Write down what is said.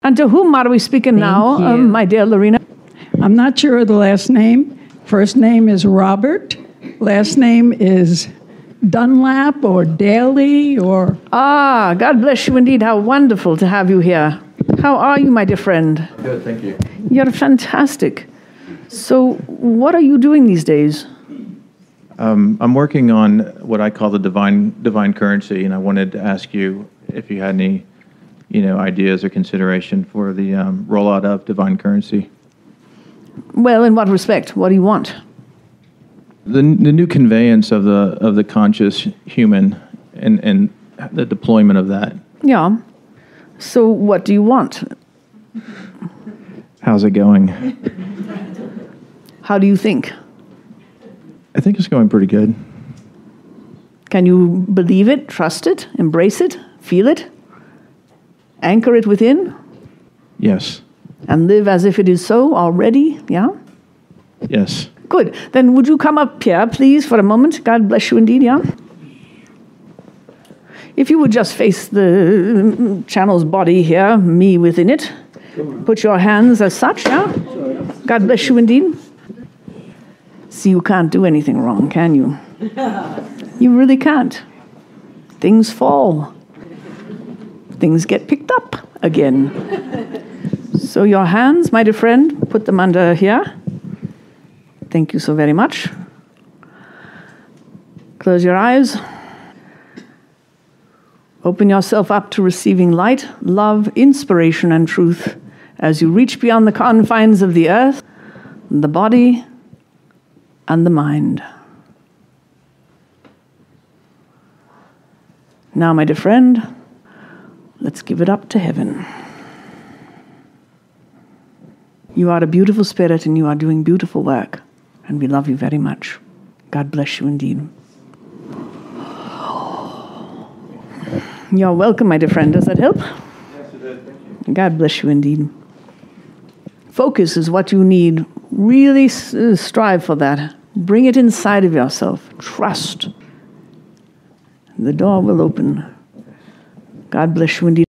And to whom are we speaking now, my dear Lorena? I'm not sure of the last name. First name is Robert. Last name is Dunlap or Daly or... Ah, God bless you indeed. How wonderful to have you here. How are you, my dear friend? Good, thank you. You're fantastic. So what are you doing these days? I'm working on what I call the divine currency, and I wanted to ask you if you had any, ideas or consideration for the rollout of divine currency. Well, in what respect? What do you want? The new conveyance of the conscious human and the deployment of that. Yeah. So what do you want? How's it going? How do you think? I think it's going pretty good. Can you believe it, trust it, embrace it, feel it, anchor it within? Yes. And live as if it is so already, yeah? Yes. Good. Then would you come up here, please, for a moment? God bless you indeed, yeah? If you would just face the channel's body here, me within it. Put your hands as such, yeah? God bless you indeed. See, you can't do anything wrong, can you? You really can't. Things fall. Things get picked up again. So your hands, my dear friend, put them under here. Thank you so very much. Close your eyes. Open yourself up to receiving light, love, inspiration, and truth as you reach beyond the confines of the earth, the body, and the mind. Now, my dear friend, let's give it up to heaven. You are a beautiful spirit and you are doing beautiful work, and we love you very much. God bless you indeed. You're welcome, my dear friend. Does that help? Yes, it did. Thank you. God bless you indeed. Focus is what you need. Really strive for that. Bring it inside of yourself. Trust. The door will open. God bless you indeed.